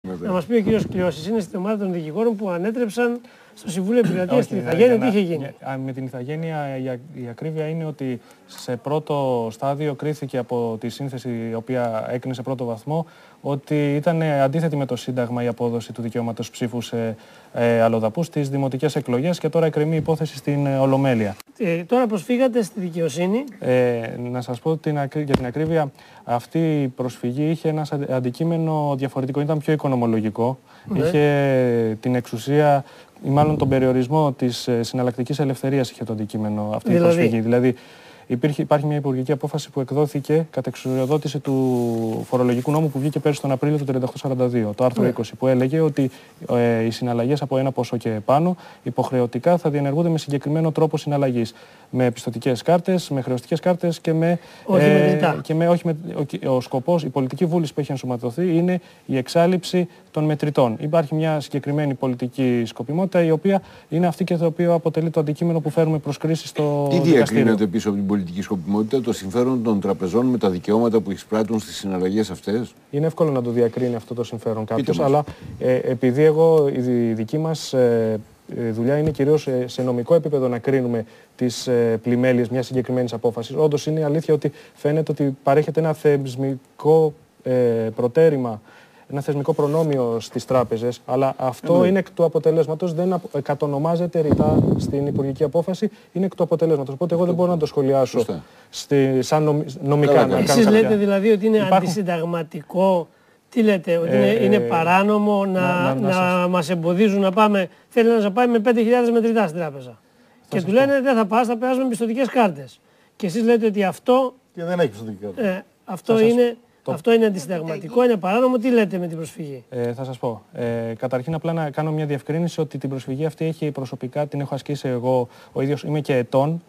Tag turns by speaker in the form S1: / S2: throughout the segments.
S1: Να μας πει ο κύριος Κλειώσης, είναι στην ομάδα των δικηγόρων που ανέτρεψαν στο Συμβούλιο Επικρατείας στην Ιθαγένεια. Τι είχε γίνει?
S2: Με την Ιθαγένεια η ακρίβεια είναι ότι σε πρώτο στάδιο κρίθηκε από τη σύνθεση η οποία έκρινε σε πρώτο βαθμό ότι ήταν αντίθετη με το Σύνταγμα η απόδοση του δικαιώματος ψήφου σε αλλοδαπούς στις δημοτικές εκλογές και τώρα εκκρεμεί υπόθεση στην Ολομέλεια.
S1: Τώρα προσφύγατε στη δικαιοσύνη.
S2: Να σας πω για την ακρίβεια, αυτή η προσφυγή είχε ένα αντικείμενο διαφορετικό, ήταν πιο οικονομολογικό.
S1: Ναι.
S2: Είχε την εξουσία ή μάλλον τον περιορισμό της συναλλακτικής ελευθερίας είχε το αντικείμενο αυτή η προσφυγή. Δηλαδή υπάρχει μια υπουργική απόφαση που εκδόθηκε κατά εξουσιοδότηση του φορολογικού νόμου που βγήκε πέρσι τον Απρίλιο του 3842, το άρθρο 20, που έλεγε ότι οι συναλλαγές από ένα ποσό και πάνω υποχρεωτικά θα διενεργούνται με συγκεκριμένο τρόπο συναλλαγής. Με πιστωτικές κάρτες, με χρεωστικές κάρτες και με. Ο σκοπός, η πολιτική βούληση που έχει ενσωματωθεί είναι η εξάλειψη των μετρητών. Υπάρχει μια συγκεκριμένη πολιτική σκοπιμότητα, η οποία είναι αυτή και το οποίο αποτελεί το αντικείμενο που φέρουμε προς κρίση στο δικαστήριο.
S3: Τι διακρίνεται πίσω από την πολιτική σκοπιμότητα, το συμφέρον των τραπεζών με τα δικαιώματα που εισπράττουν στις συναλλαγές αυτές?
S2: Είναι εύκολο να το διακρίνει αυτό το συμφέρον κάποιος, αλλά επειδή η δική μας δουλειά είναι κυρίως σε νομικό επίπεδο να κρίνουμε τις πλημέλειες μιας συγκεκριμένης απόφασης. Όντως είναι αλήθεια ότι φαίνεται ότι παρέχεται ένα θεσμικό προτέρημα, ένα θεσμικό προνόμιο στις τράπεζες, αλλά αυτό είναι εκ του αποτελέσματος, δεν κατονομάζεται ρητά στην υπουργική απόφαση, είναι εκ του αποτελέσματος. Οπότε εγώ δεν μπορώ να το σχολιάσω σαν νομικά.
S1: Εσείς λέτε δηλαδή ότι είναι αντισυνταγματικό? Τι λέτε, ότι είναι παράνομο να μας εμποδίζουν να πάμε? Θέλει να πάει με 5.000 μετρητά στην τράπεζα. Και του λένε δεν θα πας, θα περάσουμε με πιστωτικές κάρτες. Και εσείς λέτε ότι αυτό.
S4: Και δεν έχει πιστωτική κάρτα.
S1: Αυτό είναι αντισυνταγματικό, είναι παράνομο. Τι λέτε με την προσφυγή?
S2: Θα σας πω. Καταρχήν απλά να κάνω μια διευκρίνηση ότι την προσφυγή αυτή έχει προσωπικά, την έχω ασκήσει εγώ ο ίδιος, είμαι και ετών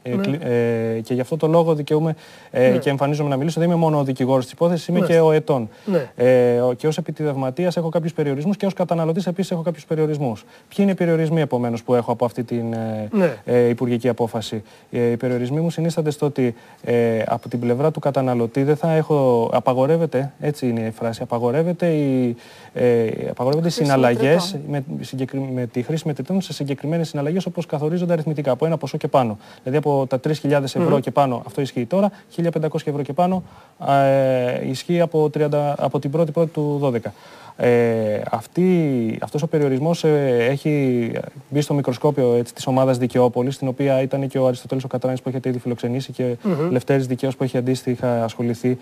S2: και γι' αυτό το λόγο δικαιούμαι και εμφανίζομαι να μιλήσω. Δεν είμαι μόνο ο δικηγόρος της υπόθεσης, είμαι και ο ετών. Και ως επιτιδευματίας έχω κάποιους περιορισμούς και ως καταναλωτής επίσης έχω κάποιους περιορισμούς. Ποιοι είναι οι περιορισμοί επομένως που έχω από αυτή την υπουργική απόφαση? Οι περιορισμοί μου συνίστανται στο ότι από την πλευρά του καταναλωτή δεν θα έχω, απαγορεύεται, έτσι είναι η φράση, απαγορεύονται οι συναλλαγές με τη χρήση μετρητών σε συγκεκριμένες συναλλαγές όπως καθορίζονται αριθμητικά, από ένα ποσό και πάνω. Δηλαδή από τα 3.000 ευρώ και πάνω, αυτό ισχύει τώρα, 1.500 ευρώ και πάνω ισχύει από την 1η του 12. Αυτός ο περιορισμός έχει μπει στο μικροσκόπιο της ομάδας Δικαιόπολης, στην οποία ήταν και ο Αριστοτέλης ο Κατράνης που έχετε ήδη φιλοξενήσει και Λευτέρης Δικαίος που έχει αντίστοιχα ασχοληθεί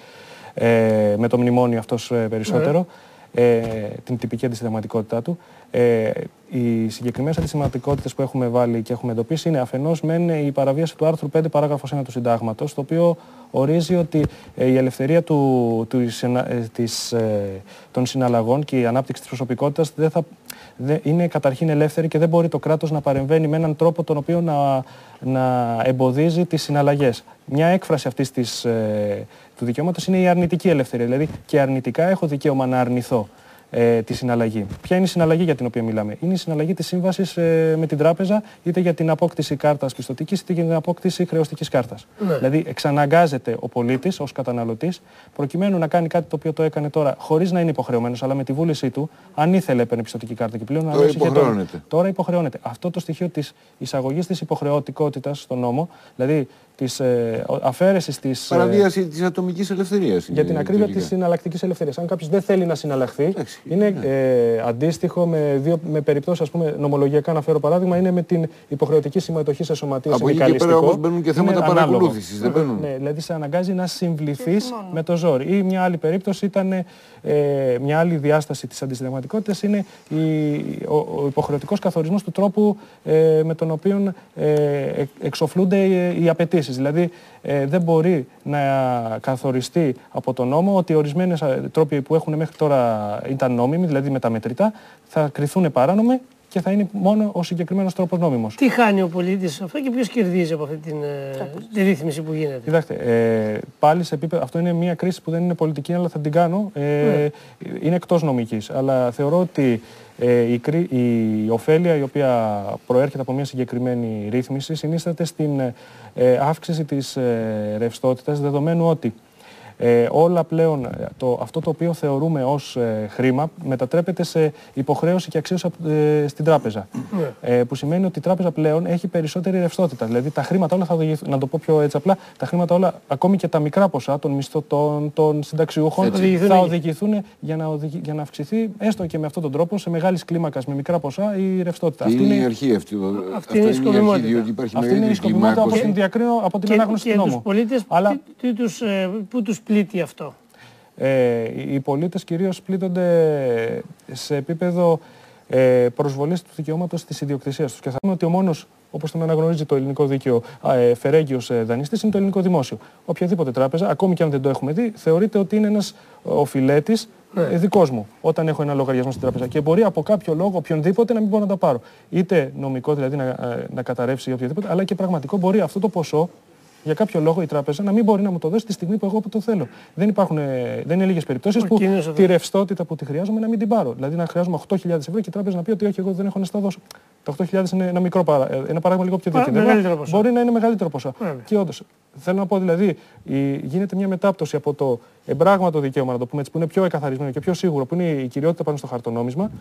S2: με το μνημόνιο αυτός περισσότερο, την τυπική αντισυνταγματικότητά του. Οι συγκεκριμένες αντισυνταγματικότητες που έχουμε βάλει και έχουμε εντοπίσει είναι αφενός η παραβίαση του άρθρου 5 παράγραφος 1 του Συντάγματος, το οποίο ορίζει ότι η ελευθερία των συναλλαγών και η ανάπτυξη της προσωπικότητας είναι καταρχήν ελεύθερη και δεν μπορεί το κράτος να παρεμβαίνει με έναν τρόπο τον οποίο να εμποδίζει τις συναλλαγές. Μια έκφραση αυτής του δικαιώματος είναι η αρνητική ελευθερία. Δηλαδή και αρνητικά έχω δικαίωμα να αρνηθώ τη συναλλαγή. Ποια είναι η συναλλαγή για την οποία μιλάμε? Είναι η συναλλαγή της σύμβασης με την τράπεζα, είτε για την απόκτηση κάρτας πιστωτικής, είτε για την απόκτηση χρεωστικής κάρτας. Δηλαδή, εξαναγκάζεται ο πολίτης ως καταναλωτής, προκειμένου να κάνει κάτι το οποίο το έκανε τώρα, χωρίς να είναι υποχρεωμένος, αλλά με τη βούλησή του, αν ήθελε έπαιρνε πιστωτική κάρτα και πλέον τώρα υποχρεώνεται. Αυτό το στοιχείο της εισαγωγής της υποχρεωτικότητας στον νόμο, δηλαδή της αφαίρεσης της.
S3: Παραβίαση της ατομικής ελευθερίας.
S2: Για την ακρίβεια της συναλλακτικής ελευθερίας. Αν κάποιος δεν θέλει να συναλλαχθεί, είναι αντίστοιχο με περιπτώσεις, ας πούμε, νομολογιακά, να φέρω παράδειγμα, είναι με την υποχρεωτική συμμετοχή σε σωματείο συνδικαλιστικό.
S3: Από εκεί και πέρα όμως μπαίνουν και θέματα παρακολούθησης, δεν μπαίνουν?
S2: Ναι, δηλαδή σε αναγκάζει να συμβληθείς με το ζόρι. Ή μια άλλη περίπτωση ήταν, μια άλλη διάσταση της αντισυνταγματικότητας είναι ο υποχρεωτικός καθορισμός του τρόπου με τον οποίο εξοφλούνται οι απαιτήσεις. Δηλαδή δεν μπορεί να καθοριστεί από τον νόμο ότι ορισμένες τρόποι που έχουν μέχρι τώρα ήταν νόμιμοι, δηλαδή με τα μετρητά, θα κριθούν παράνομοι και θα είναι μόνο ο συγκεκριμένος τρόπος νόμιμος.
S1: Τι χάνει ο πολίτης αυτό και ποιος κερδίζει από αυτή τη ρύθμιση που γίνεται?
S2: Κοιτάξτε, πάλι σε επίπεδο, αυτό είναι μια κρίση που δεν είναι πολιτική, αλλά θα την κάνω. Είναι εκτός νομικής. Αλλά θεωρώ ότι η ωφέλεια η οποία προέρχεται από μια συγκεκριμένη ρύθμιση συνίσταται στην αύξηση της ρευστότητας, δεδομένου ότι όλα πλέον αυτό το οποίο θεωρούμε ως χρήμα μετατρέπεται σε υποχρέωση και αξίωση στην τράπεζα. Που σημαίνει ότι η τράπεζα πλέον έχει περισσότερη ρευστότητα. Δηλαδή τα χρήματα όλα θα οδηγηθούν, να το πω πιο έτσι απλά, τα χρήματα όλα, ακόμη και τα μικρά ποσά των μισθωτών, των συνταξιούχων, θα οδηγηθούν για να αυξηθεί έστω και με αυτόν τον τρόπο σε μεγάλης κλίμακας με μικρά ποσά η ρευστότητα.
S3: Είναι η αρχή αυτή.
S1: Αυτή είναι η σκοπιμότητα.
S2: Αυτή είναι η σκοπιμότητα όπως την διακρίνω από την ανάγνωση του νόμου.
S1: Και τους πολίτες, πού τους πλήττει αυτό?
S2: Οι πολίτες κυρίως πλήττονται σε επίπεδο προσβολής του δικαιώματος της ιδιοκτησίας τους. Και θα πούμε ότι ο μόνος, όπως τον αναγνωρίζει το ελληνικό δίκαιο, φερέγγιος δανειστής είναι το ελληνικό δημόσιο. Οποιαδήποτε τράπεζα, ακόμη και αν δεν το έχουμε δει, θεωρείται ότι είναι ένας οφειλέτης δικός μου όταν έχω ένα λογαριασμό στην τράπεζα. Και μπορεί από κάποιο λόγο, οποιονδήποτε, να μην μπορώ να τα πάρω. Είτε νομικό, δηλαδή να καταρρεύσει ή οποιοδήποτε, αλλά και πραγματικό μπορεί αυτό το ποσό. Για κάποιο λόγο η τράπεζα να μην μπορεί να μου το δώσει τη στιγμή που εγώ το θέλω. Δεν είναι λίγες περιπτώσεις που τη ρευστότητα που τη χρειάζομαι να μην την πάρω. Δηλαδή να χρειάζομαι 8.000 ευρώ και η τράπεζα να πει ότι όχι, εγώ δεν έχω να στα δώσω. Τα 8.000 είναι ένα μικρό ένα παράδειγμα λίγο πιο δίκαιο. Μπορεί να είναι μεγαλύτερο ποσό. Και όντως, θέλω να πω δηλαδή, γίνεται μια μετάπτωση από το εμπράγματο δικαίωμα, να το πούμε έτσι, που είναι πιο εκαθαρισμένο και πιο σίγουρο, που είναι η κυριότητα πάνω στο χαρτονόμισμα,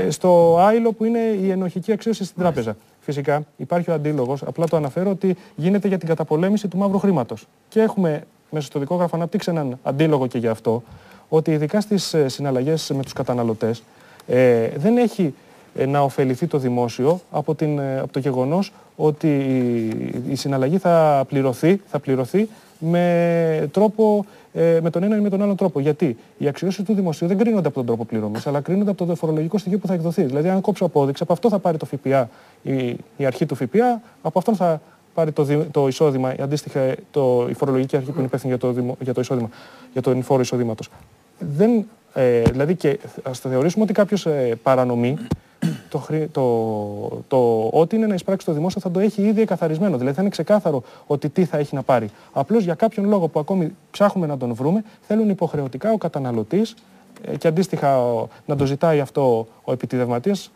S2: στο άειλο που είναι η ενοχική αξίωση στην τράπεζα. Φυσικά υπάρχει ο αντίλογος, απλά το αναφέρω ότι γίνεται για την καταπολέμηση του μαύρου χρήματος. Και έχουμε μέσα στο δικόγραφο αναπτύξει έναν αντίλογο και γι' αυτό, ότι ειδικά στις συναλλαγές με τους καταναλωτές δεν έχει να ωφεληθεί το δημόσιο από το γεγονός ότι η συναλλαγή θα πληρωθεί με τον ένα ή με τον άλλο τρόπο. Γιατί οι αξιώσεις του δημοσίου δεν κρίνονται από τον τρόπο πληρωμής, αλλά κρίνονται από το φορολογικό στοιχείο που θα εκδοθεί. Δηλαδή, αν κόψω απόδειξη, από αυτό θα πάρει το ΦΠΑ, η αρχή του ΦΠΑ, από αυτόν θα πάρει το εισόδημα, αντίστοιχα η φορολογική αρχή που είναι υπεύθυνη για το εισόδημα, για τον φόρο εισοδήματος. Δηλαδή, και ας θεωρήσουμε ότι κάποιος παρανομεί. Ό,τι είναι να εισπράξει το δημόσιο θα το έχει ήδη εκαθαρισμένο. Δηλαδή θα είναι ξεκάθαρο ότι τι θα έχει να πάρει. Απλώς για κάποιον λόγο που ακόμη ψάχνουμε να τον βρούμε, θέλουν υποχρεωτικά ο καταναλωτής και αντίστοιχα να το ζητάει αυτό ο επιτιδευματίας.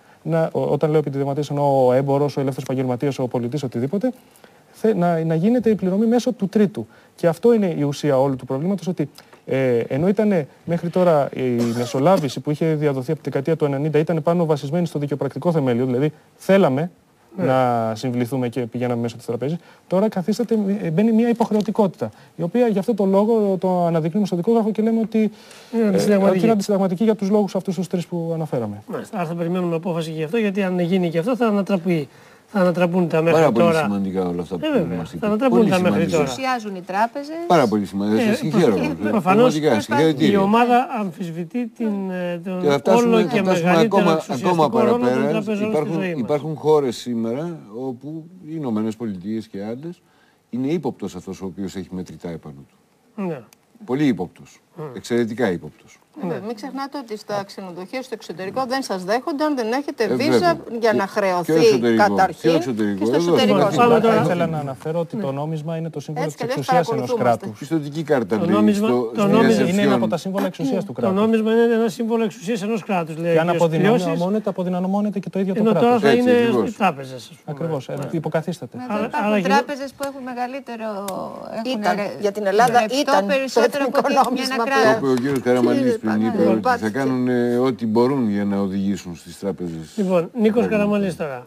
S2: Όταν λέω επιτιδευματίας εννοώ ο έμπορος, ο ελεύθερος επαγγελματίας, ο πολιτής, οτιδήποτε. Να γίνεται η πληρωμή μέσω του τρίτου. Και αυτό είναι η ουσία όλου του προβλήματος, ότι ενώ ήταν μέχρι τώρα η μεσολάβηση που είχε διαδοθεί από τη δεκαετία του 90 ήταν πάνω βασισμένη στο δικαιοπρακτικό θεμέλιο, δηλαδή θέλαμε να συμβληθούμε και πηγαίναμε μέσω της τραπέζης, τώρα μπαίνει μια υποχρεωτικότητα, η οποία γι' αυτό το λόγο το αναδεικνύουμε στο δικόγραφο και λέμε ότι είναι αντισυνταγματική για τους λόγους αυτούς τους τρεις που αναφέραμε.
S1: Άρα θα περιμένουμε απόφαση γι' αυτό, γιατί αν γίνει και αυτό θα ανατραπούν τα μέχρι
S3: τώρα.
S1: Πάρα
S3: πολύ σημαντικά όλα αυτά που μας
S1: θα ανατραπούν τα μέχρι τώρα.
S4: Εξουσιάζουν οι τράπεζες.
S3: Πάρα πολύ σημαντικά. Σας συγχαίρω.
S1: Προφανώς η ομάδα αμφισβητεί τον όλο και μεγαλύτερο εξουσιαστικό ρόλο των τραπεζών στη ζωή μας.
S3: Υπάρχουν χώρες σήμερα όπου οι Ηνωμένες Πολιτείες και άλλες είναι ύποπτος αυτός ο οποίος έχει μετρητά επάνω του.
S1: Ναι.
S3: Πολύ ύποπτος. Εξαιρετικά ύποπτος.
S4: Μην ξεχνάτε ότι στα ξενοδοχεία στο εξωτερικό δεν σας δέχονται αν δεν έχετε βίζα για να χρεωθεί καταρχήν και στο εσωτερικό.
S2: Θα ήθελα να αναφέρω ότι το νόμισμα είναι το σύμβολο της εξουσίας ενός κράτους.
S3: Πιστωτική κάρτα.
S1: Το νόμισμα
S2: είναι ένα από τα σύμβολα εξουσίας του κράτους.
S1: Το νόμισμα είναι ένα σύμβολο εξουσίας ενός κράτους.
S2: Και αν αποδυναμώνεται και το ίδιο το κράτος.
S1: Ενώ τώρα θα είναι στις τράπεζες.
S2: Ακριβώς. Υποκαθίσταται.
S4: Υπάρχουν τράπεζες που έχουν μεγαλύτερο.
S5: Για την Ελλάδα ήταν
S4: περισσότερο από
S5: νόμισμα
S3: πλέον. Ο κύριος Καραμανλής πριν είπε ότι θα κάνουν ό,τι μπορούν για να οδηγήσουν στις τράπεζες.
S1: Λοιπόν, Νίκος Καραμανλής τώρα.